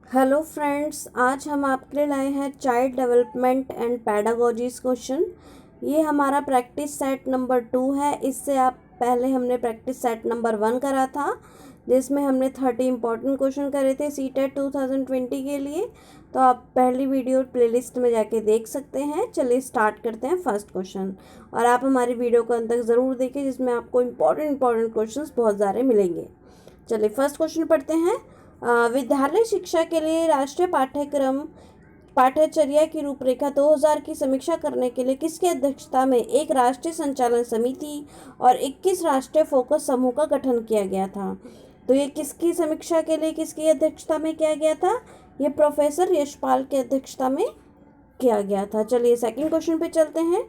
Hello friends, आज हम आपके लिए लाए हैं चाइल्ड डेवलपमेंट एंड पैडागोजीज क्वेश्चन। ये हमारा प्रैक्टिस सेट नंबर 2 है। इससे आप पहले हमने प्रैक्टिस सेट नंबर 1 करा था, जिसमें हमने 30 इंपॉर्टेंट क्वेश्चन करे थे सीटेट 2020 के लिए। तो आप पहली वीडियो प्लेलिस्ट में जाके देख सकते हैं। चलिए स्टार्ट करते हैं फर्स्ट क्वेश्चन, और आप हमारी वीडियो को अंत तक ज़रूर देखें, जिसमें आपको इंपॉर्टेंट क्वेश्चन बहुत सारे मिलेंगे। चलिए फर्स्ट क्वेश्चन पढ़ते हैं। विद्यालय शिक्षा के लिए राष्ट्रीय पाठ्यचर्या की रूपरेखा 2000 की समीक्षा करने के लिए किसकी अध्यक्षता में एक राष्ट्रीय संचालन समिति और 21 राष्ट्रीय फोकस समूह का गठन किया गया था? तो ये किसकी समीक्षा के लिए किसकी अध्यक्षता में किया गया था? ये प्रोफेसर यशपाल की अध्यक्षता में किया गया था। चलिए सेकंड क्वेश्चन पे चलते हैं।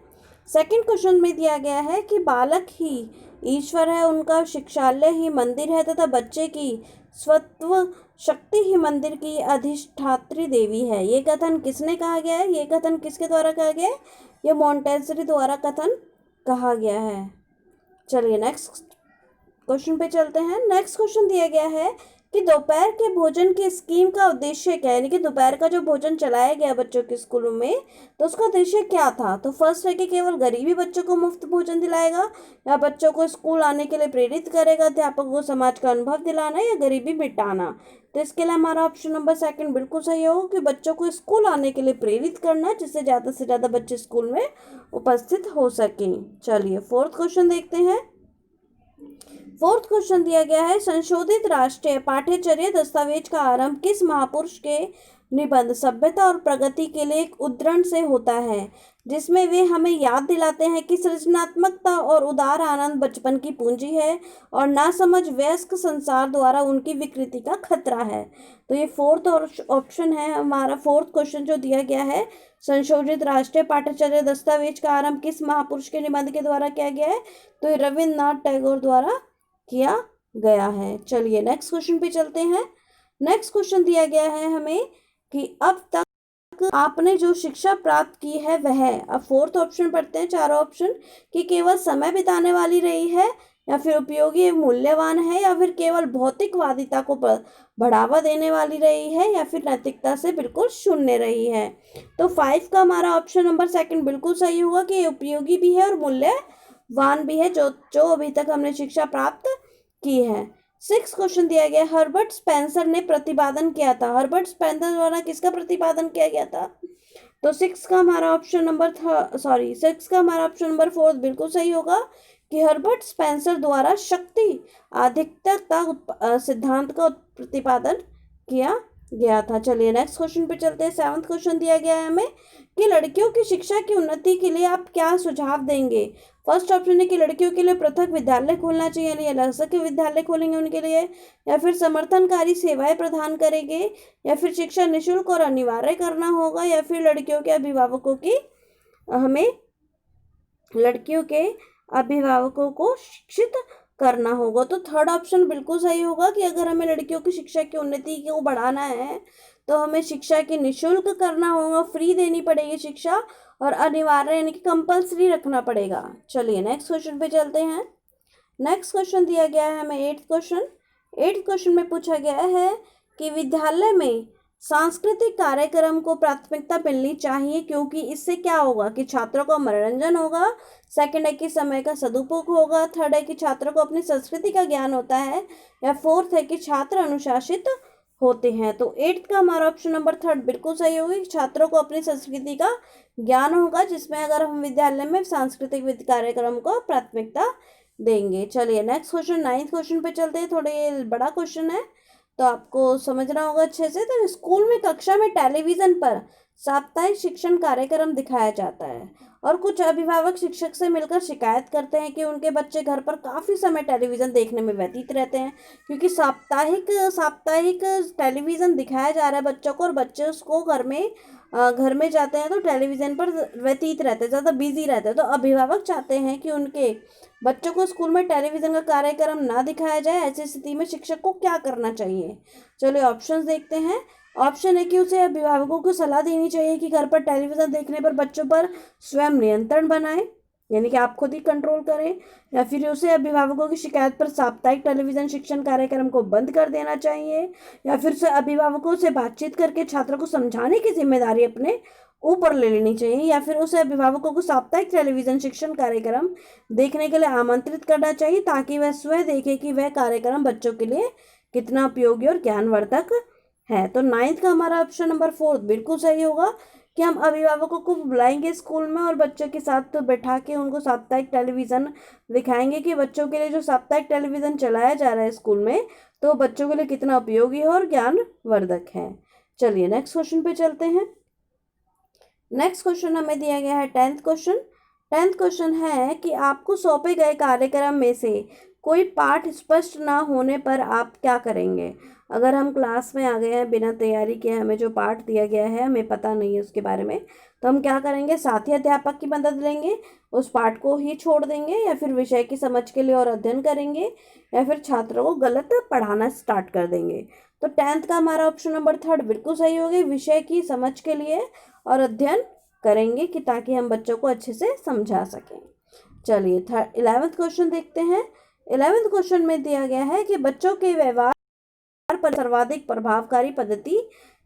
सेकंड क्वेश्चन में दिया गया है कि बालक ही ईश्वर है, उनका शिक्षालय ही मंदिर है तथा बच्चे की स्वत्व शक्ति ही मंदिर की अधिष्ठात्री देवी है। ये कथन किसने कहा गया है? ये कथन किसके द्वारा कहा गया है? ये मॉन्टेसरी द्वारा कथन कहा गया है। चलिए नेक्स्ट क्वेश्चन पे चलते हैं। नेक्स्ट क्वेश्चन दिया गया है कि दोपहर के भोजन की स्कीम का उद्देश्य क्या है? यानी कि दोपहर का जो भोजन चलाया गया बच्चों के स्कूलों में, तो उसका उद्देश्य क्या था? तो फर्स्ट है कि केवल गरीबी बच्चों को मुफ्त भोजन दिलाएगा, या बच्चों को स्कूल आने के लिए प्रेरित करेगा, अध्यापकों को समाज का अनुभव दिलाना, या गरीबी मिटाना? तो इसके लिए हमारा ऑप्शन नंबर सेकंड बिल्कुल सही होगा कि बच्चों को स्कूल आने के लिए प्रेरित करना, जिससे ज़्यादा से ज़्यादा बच्चे स्कूल में उपस्थित हो सकें। चलिए फोर्थ क्वेश्चन देखते हैं। फोर्थ क्वेश्चन दिया गया है, संशोधित राष्ट्रीय पाठ्यचर्या दस्तावेज का आरंभ किस महापुरुष के निबंध सभ्यता और प्रगति के लिए एक उद्धरण से होता है, जिसमें वे हमें याद दिलाते हैं कि सृजनात्मकता और उदार आनंद बचपन की पूंजी है और नासमझ वयस्क संसार द्वारा उनकी विकृति का खतरा है। तो ये फोर्थ ऑप्शन है हमारा। फोर्थ क्वेश्चन जो दिया गया है, संशोधित राष्ट्रीय पाठ्यचर्या दस्तावेज का आरंभ किस महापुरुष के निबंध के द्वारा किया गया है? तो ये रविन्द्रनाथ टैगोर द्वारा किया गया है। चलिए नेक्स्ट क्वेश्चन पे चलते हैं। नेक्स्ट क्वेश्चन दिया गया है हमें कि अब तक आपने जो शिक्षा प्राप्त की है वह, अब फोर्थ ऑप्शन पढ़ते हैं, चारों ऑप्शन, कि केवल समय बिताने वाली रही है, या फिर उपयोगी एवं मूल्यवान है, या फिर केवल भौतिकवादिता को बढ़ावा देने वाली रही है, या फिर नैतिकता से बिल्कुल शून्य रही है। तो 5 का हमारा ऑप्शन नंबर सेकंड बिल्कुल सही होगा कि उपयोगी भी है और मूल्यवान भी है, जो अभी तक हमने शिक्षा प्राप्त की है। 6 क्वेश्चन दिया गया, हर्बर्ट स्पेंसर ने प्रतिपादन किया था। हर्बर्ट स्पेंसर द्वारा किसका प्रतिपादन किया गया था? तो 6 का हमारा ऑप्शन नंबर 4 बिल्कुल सही होगा कि हर्बर्ट स्पेंसर द्वारा शक्ति अधिकता सिद्धांत का प्रतिपादन किया गया था। चलिए नेक्स्ट क्वेश्चन पे चलते हैं। 7th क्वेश्चन दिया गया है हमें कि लड़कियों की शिक्षा की उन्नति के लिए आप क्या सुझाव देंगे? फर्स्ट ऑप्शन है कि लड़कियों के लिए पृथक विद्यालय खोलना चाहिए, यानी अलग के विद्यालय खोलेंगे उनके लिए, या फिर समर्थनकारी सेवाएं प्रदान करेंगे, या फिर शिक्षा निःशुल्क और अनिवार्य करना होगा, या फिर लड़कियों के अभिभावकों को शिक्षित करना होगा। तो थर्ड ऑप्शन बिल्कुल सही होगा कि अगर हमें लड़कियों की शिक्षा की उन्नति को बढ़ाना है तो हमें शिक्षा की निःशुल्क करना होगा, फ्री देनी पड़ेगी शिक्षा, और अनिवार्य यानी कि कंपल्सरी रखना पड़ेगा। चलिए नेक्स्ट क्वेश्चन पे चलते हैं। नेक्स्ट क्वेश्चन दिया गया है हमें 8th क्वेश्चन। 8th क्वेश्चन में पूछा गया है कि विद्यालय में सांस्कृतिक कार्यक्रम को प्राथमिकता मिलनी चाहिए, क्योंकि इससे क्या होगा कि छात्रों का मनोरंजन होगा, सेकंड है कि समय का सदुपयोग होगा, थर्ड है कि छात्रों को अपनी संस्कृति का ज्ञान होता है, या फोर्थ है कि छात्र अनुशासित होते हैं। तो 8th का हमारा ऑप्शन नंबर 3 बिल्कुल सही होगा कि छात्रों को अपनी संस्कृति का ज्ञान होगा, जिसमें अगर हम विद्यालय में सांस्कृतिक कार्यक्रम को प्राथमिकता देंगे। चलिए नेक्स्ट क्वेश्चन 9th क्वेश्चन पे चलते हैं। थोड़े बड़ा क्वेश्चन है तो आपको समझना होगा अच्छे से। तो स्कूल में कक्षा में टेलीविजन पर साप्ताहिक शिक्षण कार्यक्रम दिखाया जाता है, और कुछ अभिभावक शिक्षक से मिलकर शिकायत करते हैं कि उनके बच्चे घर पर काफ़ी समय टेलीविज़न देखने में व्यतीत रहते हैं, क्योंकि साप्ताहिक टेलीविज़न दिखाया जा रहा है बच्चों को, और बच्चे उसको घर में जाते हैं तो टेलीविज़न पर व्यतीत रहते हैं, ज़्यादा बिजी रहते हैं। तो अभिभावक चाहते हैं कि उनके बच्चों को स्कूल में टेलीविज़न का कार्यक्रम ना दिखाया जाए। ऐसी स्थिति में शिक्षक को क्या करना चाहिए? चलिए ऑप्शंस देखते हैं। ऑप्शन है कि उसे अभिभावकों को सलाह देनी चाहिए कि घर पर टेलीविज़न देखने पर बच्चों पर स्वयं नियंत्रण बनाए। यानी कि आप खुद ही कंट्रोल करें, या फिर उसे अभिभावकों की शिकायत पर साप्ताहिक टेलीविजन शिक्षण कार्यक्रम को बंद कर देना चाहिए, या फिर उसे अभिभावकों से बातचीत करके छात्रों को समझाने की जिम्मेदारी अपने ऊपर ले लेनी चाहिए, या फिर उसे अभिभावकों को साप्ताहिक टेलीविजन शिक्षण कार्यक्रम देखने के लिए आमंत्रित करना चाहिए, ताकि वह स्वयं देखे कि वह कार्यक्रम बच्चों के लिए कितना उपयोगी और ज्ञानवर्धक है। तो 9th का हमारा ऑप्शन नंबर 4 बिल्कुल सही होगा कि हम अभिभावकों को बुलाएंगे स्कूल में और बच्चों के साथ तो बैठा के उनको साप्ताहिक टेलीविज़न दिखाएंगे कि बच्चों के लिए जो साप्ताहिक टेलीविज़न चलाया जा रहा है स्कूल में, तो बच्चों के लिए कितना उपयोगी है और ज्ञानवर्धक है। चलिए नेक्स्ट क्वेश्चन पे चलते हैं। नेक्स्ट क्वेश्चन हमें दिया गया है 10th क्वेश्चन। 10th क्वेश्चन है कि आपको सौंपे गए कार्यक्रम में से कोई पाठ स्पष्ट ना होने पर आप क्या करेंगे। अगर हम क्लास में आ गए हैं बिना तैयारी किए, हमें जो पाठ दिया गया है हमें पता नहीं है उसके बारे में, तो हम क्या करेंगे, साथी अध्यापक की मदद लेंगे, उस पाठ को ही छोड़ देंगे, या फिर विषय की समझ के लिए और अध्ययन करेंगे, या फिर छात्रों को गलत पढ़ाना स्टार्ट कर देंगे। तो 10th का हमारा ऑप्शन नंबर 3 बिल्कुल सही हो गया, विषय की समझ के लिए और अध्ययन करेंगे कि ताकि हम बच्चों को अच्छे से समझा सकें। चलिए 11th क्वेश्चन देखते हैं। 11th क्वेश्चन में दिया गया है कि बच्चों के व्यवहार पर सर्वाधिक प्रभावकारी पद्धति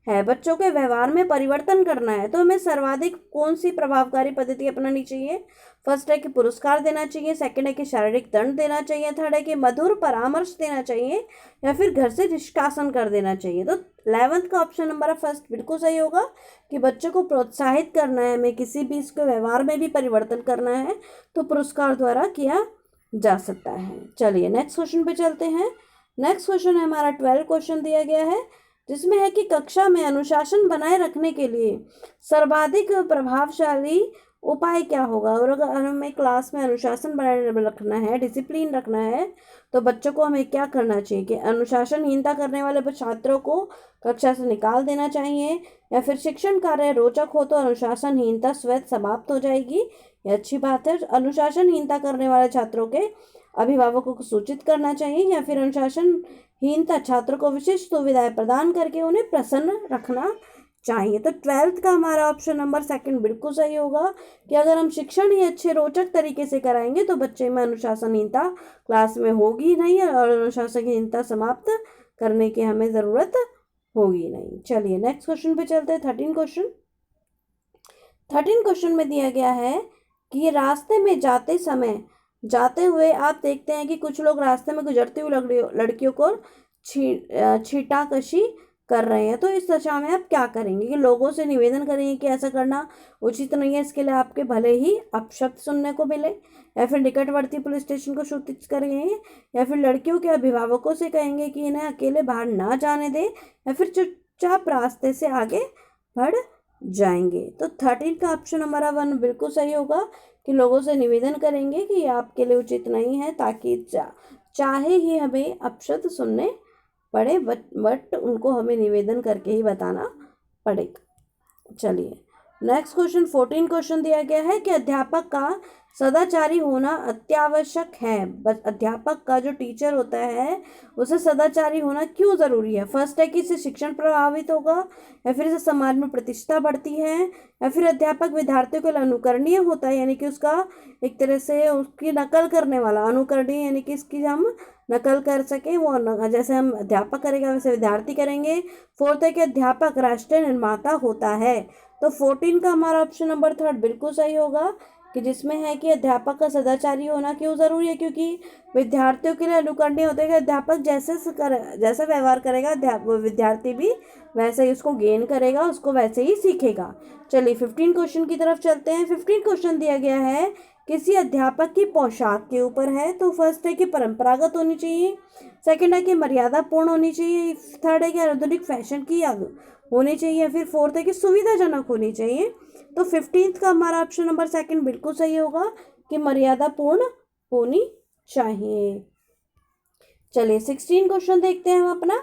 है। बच्चों के व्यवहार में परिवर्तन करना है तो हमें सर्वाधिक कौन सी प्रभावकारी पद्धति अपनानी चाहिए। फर्स्ट है कि पुरस्कार देना चाहिए, सेकंड है कि शारीरिक दंड देना चाहिए, थर्ड है कि मधुर परामर्श देना चाहिए, या फिर घर से निष्कासन कर देना चाहिए। तो 11th का ऑप्शन नंबर फर्स्ट बिल्कुल सही होगा कि बच्चों को प्रोत्साहित करना है, हमें किसी भी इसके व्यवहार में भी परिवर्तन करना है तो पुरस्कार द्वारा किया जा सकता है। चलिए नेक्स्ट क्वेश्चन पे चलते हैं। नेक्स्ट क्वेश्चन है हमारा 12 क्वेश्चन दिया गया है, जिसमें है कि कक्षा में अनुशासन बनाए रखने के लिए सर्वाधिक प्रभावशाली उपाय क्या होगा। और अगर हमें क्लास में अनुशासन बनाए रखना है, डिसिप्लिन रखना है, तो बच्चों को हमें क्या करना चाहिए कि अनुशासनहीनता करने वाले छात्रों को कक्षा से निकाल देना चाहिए, या फिर शिक्षण कार्य रोचक हो तो अनुशासनहीनता स्वतः समाप्त हो जाएगी। ये अच्छी बात है। अनुशासनहीनता करने वाले छात्रों के अभिभावकों को सूचित करना चाहिए, या फिर अनुशासनहीनता छात्रों को विशिष्ट सुविधाएं प्रदान करके उन्हें प्रसन्न रखना चाहिए। तो 12th का हमारा ऑप्शन नंबर 2 बिल्कुल सही होगा कि अगर हम शिक्षण ही अच्छे रोचक तरीके से कराएंगे तो बच्चे में अनुशासनहीनता क्लास में होगी नहीं, और अनुशासनहीनता समाप्त करने की हमें ज़रूरत होगी नहीं। चलिए नेक्स्ट क्वेश्चन पे चलते हैं। 13 क्वेश्चन। 13 क्वेश्चन में दिया गया है कि रास्ते में जाते हुए आप देखते हैं कि कुछ लोग रास्ते में गुजरती हुई लड़कियों को छीटाकशी कर रहे हैं। तो इस दशा में आप क्या करेंगे कि लोगों से निवेदन करेंगे कि ऐसा करना उचित नहीं है, इसके लिए आपके भले ही अपशब्द सुनने को मिले, या फिर निकटवर्ती पुलिस स्टेशन को सूचित करेंगे, या फिर लड़कियों के अभिभावकों से कहेंगे कि इन्हें अकेले बाहर ना जाने दें, या फिर चुपचाप रास्ते से आगे बढ़ जाएंगे। तो 13 का ऑप्शन हमारा 1 बिल्कुल सही होगा कि लोगों से निवेदन करेंगे कि आपके लिए उचित नहीं है, ताकि चाहे ही हमें अपशब्द सुनने पड़े, बट उनको हमें निवेदन करके ही बताना पड़ेगा। चलिए नेक्स्ट क्वेश्चन 14 क्वेश्चन दिया गया है कि अध्यापक का सदाचारी होना अत्यावश्यक है। अध्यापक का जो टीचर होता है उसे सदाचारी होना क्यों ज़रूरी है। फर्स्ट है कि इससे शिक्षण प्रभावित होगा, या फिर इससे समाज में प्रतिष्ठा बढ़ती है, या फिर अध्यापक विद्यार्थियों के लिए अनुकरणीय होता है, यानी कि उसका एक तरह से उसकी नकल करने वाला, अनुकरणीय यानी कि इसकी हम नकल कर सकें, वो जैसे हम अध्यापक करेगा वैसे विद्यार्थी करेंगे। फोर्थ है कि अध्यापक राष्ट्र निर्माता होता है। तो 14 का हमारा ऑप्शन नंबर 3 बिल्कुल सही होगा कि जिसमें है कि अध्यापक का सदाचारी होना क्यों ज़रूरी है, क्योंकि विद्यार्थियों के लिए अनुकरणीय होता है कि अध्यापक जैसा व्यवहार करेगा विद्यार्थी भी वैसे ही उसको गेन करेगा, उसको वैसे ही सीखेगा। चलिए 15 क्वेश्चन की तरफ चलते हैं। 15 क्वेश्चन दिया गया है किसी अध्यापक की पोशाक के ऊपर है। तो फर्स्ट है कि परंपरागत होनी चाहिए, सेकंड है कि मर्यादापूर्ण होनी चाहिए, थर्ड है कि आधुनिक फैशन की होनी चाहिए, फिर फोर्थ है कि सुविधाजनक होनी चाहिए। तो 15th का हमारा ऑप्शन नंबर 2 बिल्कुल सही होगा कि मर्यादापूर्ण होनी चाहिए। चलिए 16 क्वेश्चन देखते हैं हम अपना।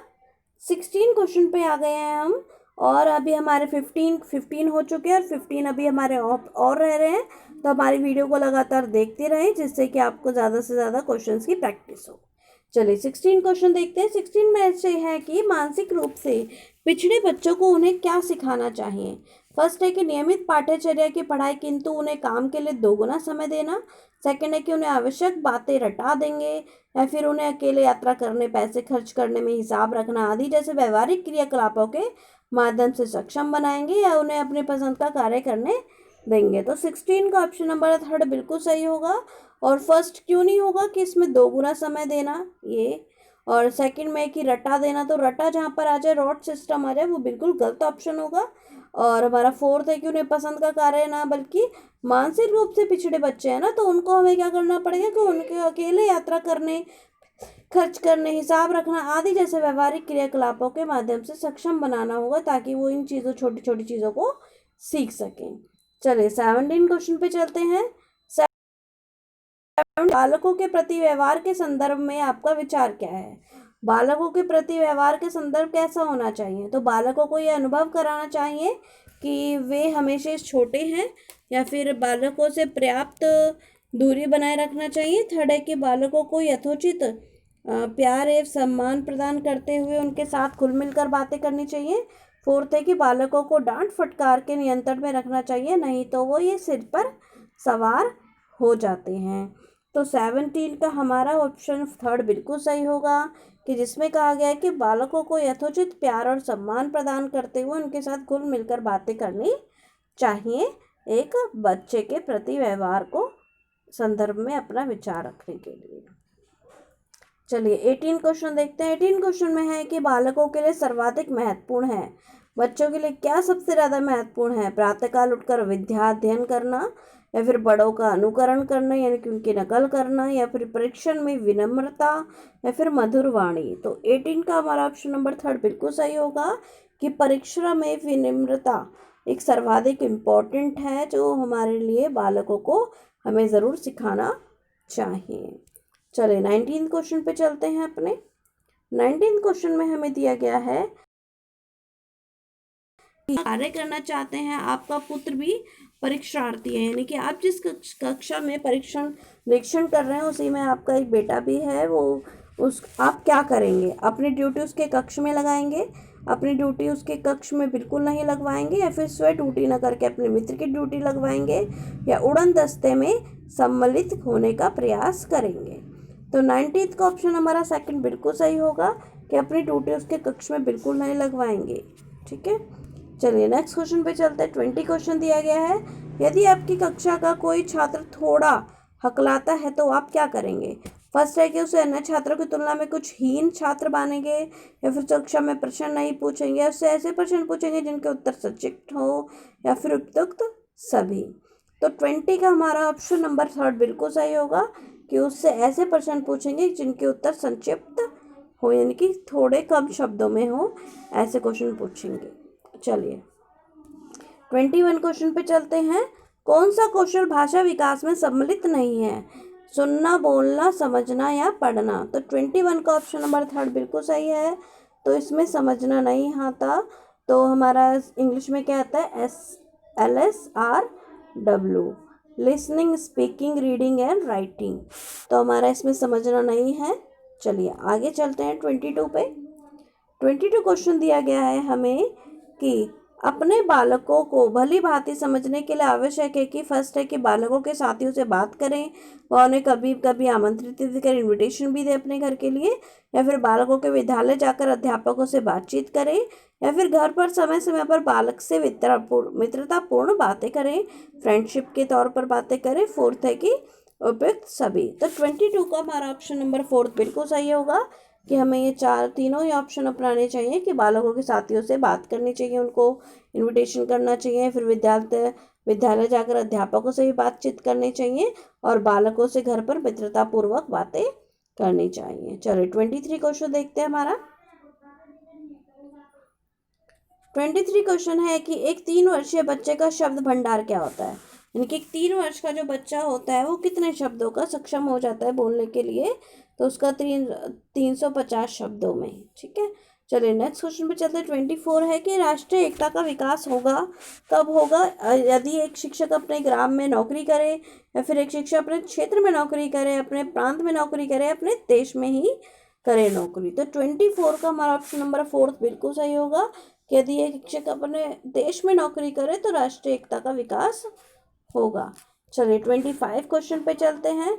16 क्वेश्चन पे आ गए हैं हम, और अभी हमारे 15 हो चुके हैं और 15 अभी हमारे और रह रहे हैं। तो हमारी वीडियो को लगातार देखते रहें, जिससे कि आपको ज़्यादा से ज़्यादा क्वेश्चंस की प्रैक्टिस हो। चलिए 16 क्वेश्चन देखते हैं। 16 में ऐसे है कि मानसिक रूप से पिछड़े बच्चों को उन्हें क्या सिखाना चाहिए। फर्स्ट है कि नियमित पाठ्यचर्या की पढ़ाई किंतु उन्हें काम के लिए दोगुना समय देना। सेकंड है कि उन्हें आवश्यक बातें रटा देंगे, या फिर उन्हें अकेले यात्रा करने, पैसे खर्च करने में हिसाब रखना आदि जैसे व्यवहारिक क्रियाकलापों के माध्यम से सक्षम बनाएंगे, या उन्हें अपने पसंद का कार्य करने देंगे। तो 16 का ऑप्शन नंबर थर्ड बिल्कुल सही होगा। और फर्स्ट क्यों नहीं होगा कि इसमें दोगुना समय देना ये, और सेकंड में कि रटा देना, तो रटा जहाँ पर आ जाए, रॉट सिस्टम आ जाए, वो बिल्कुल गलत ऑप्शन होगा। और हमारा फोर्थ है कि उन्हें पसंद का कार्य ना बल्कि मानसिक रूप से पिछड़े बच्चे हैं ना, तो उनको हमें क्या करना पड़ेगा कि उनके अकेले यात्रा करने, खर्च करने, हिसाब रखना आदि जैसे व्यवहारिक क्रियाकलापों के माध्यम से सक्षम बनाना होगा, ताकि वो इन चीज़ों, छोटी छोटी चीज़ों को सीख सकें। चलिए 17 क्वेश्चन पे चलते हैं। बालकों के प्रति व्यवहार के संदर्भ में आपका विचार क्या है? बालकों के प्रति व्यवहार के संदर्भ कैसा होना चाहिए? तो बालकों को यह अनुभव कराना चाहिए कि वे हमेशा छोटे हैं, या फिर बालकों से पर्याप्त दूरी बनाए रखना चाहिए। थर्ड है कि बालकों को यथोचित प्यार एवं सम्मान प्रदान करते हुए उनके साथ घुल मिलकर बातें करनी चाहिए। फोर्थ है कि बालकों को डांट फटकार के नियंत्रण में रखना चाहिए, नहीं तो वो ये सिर पर सवार हो जाते हैं। तो 17 का हमारा ऑप्शन थर्ड बिल्कुल सही होगा, कि जिसमें कहा गया है कि बालकों को यथोचित प्यार और सम्मान प्रदान करते हुए उनके साथ घुल मिलकर बातें करनी चाहिए, एक बच्चे के प्रति व्यवहार को संदर्भ में अपना विचार रखने के लिए। चलिए 18 क्वेश्चन देखते हैं। 18 क्वेश्चन में है कि बालकों के लिए सर्वाधिक महत्वपूर्ण है, बच्चों के लिए क्या सबसे ज़्यादा महत्वपूर्ण है? प्रातःकाल उठकर विद्या अध्ययन करना, या फिर बड़ों का अनुकरण करना यानी कि उनकी नकल करना, या फिर परीक्षण में विनम्रता, या फिर मधुर वाणी। तो 18 का हमारा ऑप्शन नंबर थर्ड बिल्कुल सही होगा, कि परीक्षा में विनम्रता एक सर्वाधिक इम्पोर्टेंट है, जो हमारे लिए बालकों को हमें ज़रूर सिखाना चाहिए। चलिए 19 क्वेश्चन पे चलते हैं अपने। 19 क्वेश्चन में हमें दिया गया है कि कार्य करना चाहते हैं, आपका पुत्र भी परीक्षार्थी है, यानी कि आप जिस कक्षा में निरीक्षण कर रहे हैं उसी में आपका एक बेटा भी है, वो आप क्या करेंगे? अपनी ड्यूटी उसके कक्ष में लगाएंगे, अपनी ड्यूटी उसके कक्ष में बिल्कुल नहीं लगवाएंगे, या फिर स्वयं ड्यूटी न करके अपने मित्र की ड्यूटी लगवाएंगे, या उड़न दस्ते में सम्मिलित होने का प्रयास करेंगे? तो 19 का ऑप्शन हमारा सेकंड बिल्कुल सही होगा, कि अपनी ड्यूटी उसके कक्ष में बिल्कुल नहीं लगवाएंगे। ठीक है, चलिए नेक्स्ट क्वेश्चन पे चलते हैं। 20 क्वेश्चन दिया गया है, यदि आपकी कक्षा का कोई छात्र थोड़ा हकलाता है तो आप क्या करेंगे? फर्स्ट है कि उसे अन्य छात्रों की तुलना में कुछ हीन छात्र मानेंगे, या फिर कक्षा में प्रश्न नहीं पूछेंगे, उससे ऐसे प्रश्न पूछेंगे जिनके उत्तर सचित्र हो, या फिर उपयुक्त सभी। तो 20 का हमारा ऑप्शन नंबर थर्ड बिल्कुल सही होगा, कि उससे ऐसे प्रश्न पूछेंगे जिनके उत्तर संक्षिप्त हो, यानी कि थोड़े कम शब्दों में हो, ऐसे क्वेश्चन पूछेंगे। चलिए 21 क्वेश्चन पे चलते हैं। कौन सा कौशल भाषा विकास में सम्मिलित नहीं है? सुनना, बोलना, समझना या पढ़ना। तो 21 का ऑप्शन नंबर थर्ड बिल्कुल सही है, तो इसमें समझना नहीं आता, तो हमारा इंग्लिश में क्या आता है? LSRW, listening, speaking, reading and writing. तो हमारा इसमें समझना नहीं है। चलिए आगे चलते हैं 22 पे। 22 क्वेश्चन दिया गया है हमें कि अपने बालकों को भली भांति समझने के लिए आवश्यक है कि फर्स्ट है कि बालकों के साथियों से बात करें, वह उन्हें कभी कभी आमंत्रित कर इनविटेशन भी दे अपने घर के लिए, या फिर बालकों के विद्यालय जाकर अध्यापकों से बातचीत करें, या फिर घर पर समय समय पर बालक से मित्रतापूर्ण बातें करें, फ्रेंडशिप के तौर पर बातें करें। फोर्थ है कि उपयुक्त सभी। तो 22 का हमारा ऑप्शन नंबर फोर्थ बिल्कुल सही होगा, कि हमें ये तीनों ही ऑप्शन अपनाने चाहिए, कि बालकों के साथियों से बात करनी चाहिए, उनको इनविटेशन करना चाहिए, फिर विद्यालय जाकर अध्यापकों से भी बातचीत करनी चाहिए, और बालकों से घर पर मित्रतापूर्वक बातें करनी चाहिए। चलिए 23 क्वेश्चन देखते हैं हमारा। 23 क्वेश्चन है कि एक 3 वर्षीय बच्चे का शब्द भंडार क्या होता है? यानी कि 3 वर्ष का जो बच्चा होता है वो कितने शब्दों का सक्षम हो जाता है बोलने के लिए? तो उसका 350 शब्दों में। ठीक है, चलिए नेक्स्ट क्वेश्चन पे चलते हैं। 24 है कि राष्ट्रीय एकता का विकास होगा कब होगा? यदि एक शिक्षक अपने ग्राम में नौकरी करे, या फिर एक शिक्षक अपने क्षेत्र में नौकरी करे, अपने प्रांत में नौकरी करे, अपने देश में ही करे नौकरी। तो 24 का हमारा ऑप्शन नंबर फोर्थ बिल्कुल सही होगा, कि यदि एक शिक्षक अपने देश में नौकरी करे तो राष्ट्रीय एकता का विकास होगा। चलिए 25 क्वेश्चन पे चलते हैं।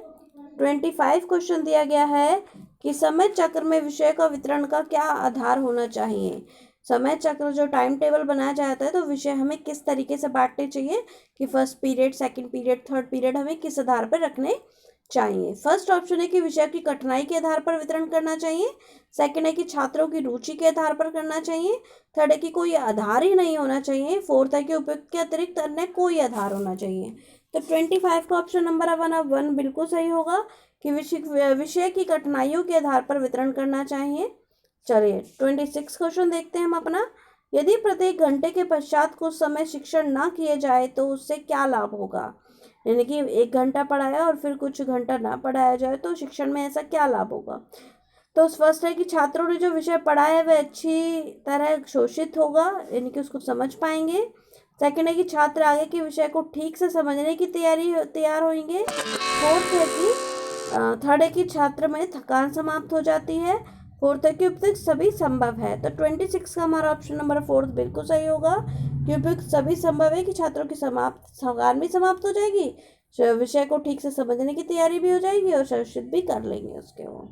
25 क्वेश्चन दिया गया है कि समय चक्र में विषय का वितरण का क्या आधार होना चाहिए। समय चक्र जो टाइम टेबल बनाया जाता है तो विषय हमें किस तरीके से बांटने चाहिए कि first period, second period, third period हमें किस आधार पर रखने चाहिए। फर्स्ट ऑप्शन है कि विषय की कठिनाई के आधार पर वितरण करना चाहिए। सेकंड है कि छात्रों की रुचि के आधार पर करना चाहिए। थर्ड है कि कोई आधार ही नहीं होना चाहिए। फोर्थ है कि उपयुक्त के अतिरिक्त अन्य कोई आधार होना चाहिए। तो 25 का ऑप्शन नंबर 1 बिल्कुल सही होगा कि विषय की कठिनाइयों के आधार पर वितरण करना चाहिए। चलिए 26 क्वेश्चन देखते हैं हम अपना। यदि प्रत्येक घंटे के पश्चात कुछ समय शिक्षण ना किए जाए तो उससे क्या लाभ होगा। यानी कि 1 घंटा पढ़ाया और फिर कुछ घंटा ना पढ़ाया जाए तो शिक्षण में ऐसा क्या लाभ होगा। तो फर्स्ट है कि छात्रों ने जो विषय पढ़ा है वह अच्छी तरह शोषित होगा, यानी कि उसको समझ पाएंगे। सेकंड है कि छात्र आगे के विषय को ठीक से समझने की तैयार होंगे। फोर्थ है कि थर्ड है कि छात्र में थकान समाप्त हो जाती है। फोर्थ है कि उपयुक्त सभी संभव है। तो 26 का हमारा ऑप्शन नंबर 4 बिल्कुल सही होगा कि उपयुक्त सभी संभव है कि छात्रों की थकान भी समाप्त हो जाएगी, विषय को ठीक से समझने की तैयारी भी हो जाएगी और शोषित भी कर लेंगे उसके वो।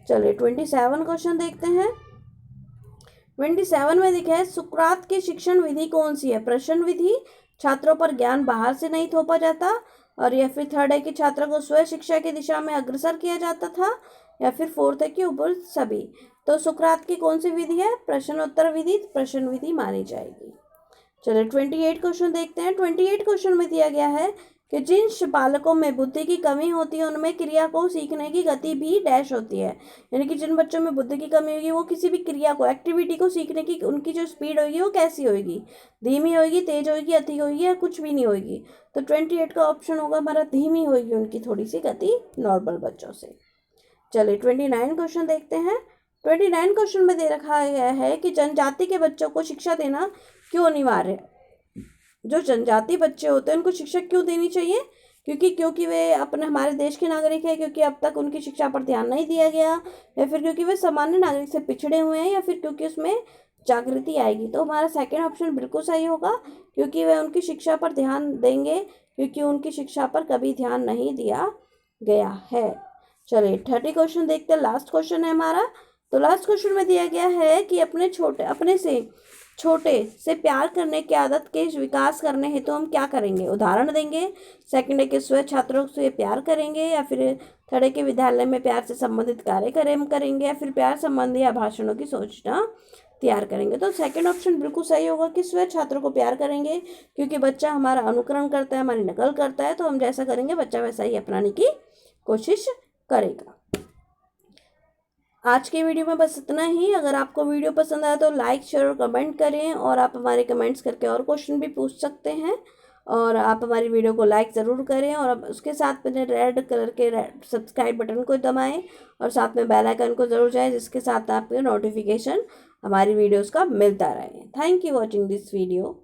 चलिए 27 क्वेश्चन देखते हैं। 27 में लिखा है सुकरात की शिक्षण विधि कौन सी है। प्रश्न विधि, छात्रों पर ज्ञान बाहर से नहीं थोपा जाता, और या फिर थर्ड है कि छात्रों को स्वयं शिक्षा की दिशा में अग्रसर किया जाता था, या फिर फोर्थ है कि ऊपर सभी। तो सुकरात की कौन सी विधि है। प्रश्नोत्तर विधि, प्रश्न विधि मानी जाएगी। चलिए 28 क्वेश्चन देखते हैं। 28 क्वेश्चन में दिया गया है कि जिन बालकों में बुद्धि की कमी होती है उनमें क्रिया को सीखने की गति भी डैश होती है। यानी कि जिन बच्चों में बुद्धि की कमी होगी वो किसी भी क्रिया को, एक्टिविटी को सीखने की उनकी जो स्पीड होगी वो कैसी होगी, धीमी होगी, तेज होगी, अति होगी, या कुछ भी नहीं होगी। तो 28 का ऑप्शन होगा हमारा धीमी होगी उनकी थोड़ी सी गति नॉर्मल बच्चों से। चलिए 29 क्वेश्चन देखते हैं। 29 क्वेश्चन में दे रखा गया है कि जनजाति के बच्चों को शिक्षा देना क्यों अनिवार्य है। जो जनजाति बच्चे होते हैं उनको शिक्षा क्यों देनी चाहिए। क्योंकि वे अपने हमारे देश के नागरिक हैं, क्योंकि अब तक उनकी शिक्षा पर ध्यान नहीं दिया गया, या फिर क्योंकि वे सामान्य नागरिक से पिछड़े हुए हैं, या फिर क्योंकि उसमें जागृति आएगी। तो हमारा सेकेंड ऑप्शन बिल्कुल सही होगा, क्योंकि वे उनकी शिक्षा पर ध्यान देंगे, क्योंकि उनकी शिक्षा पर कभी ध्यान नहीं दिया गया है। चलिए 30 क्वेश्चन देखते हैं। लास्ट क्वेश्चन है हमारा। तो लास्ट क्वेश्चन में दिया गया है कि अपने से छोटे से प्यार करने की आदत के विकास करने हेतु हम क्या करेंगे। उदाहरण देंगे। सेकंड है कि स्वयं छात्रों से प्यार करेंगे, या फिर थर्ड है कि विद्यालय में प्यार से संबंधित कार्य करेंगे, या फिर प्यार संबंधी या भाषणों की सोचना तैयार करेंगे। तो सेकंड ऑप्शन बिल्कुल सही होगा कि स्वयं छात्रों को प्यार करेंगे, क्योंकि बच्चा हमारा अनुकरण करता है, हमारी नकल करता है, तो हम जैसा करेंगे बच्चा वैसा ही अपनाने की कोशिश करेगा। आज के वीडियो में बस इतना ही। अगर आपको वीडियो पसंद आया तो लाइक, शेयर और कमेंट करें, और आप हमारे कमेंट्स करके और क्वेश्चन भी पूछ सकते हैं, और आप हमारी वीडियो को लाइक ज़रूर करें, और अब उसके साथ में रेड कलर के सब्सक्राइब बटन को दबाएं, और साथ में बेल आइकन को ज़रूर जाएं, जिसके साथ आपको नोटिफिकेशन हमारी वीडियोज़ का मिलता रहे। Thank you watching this video.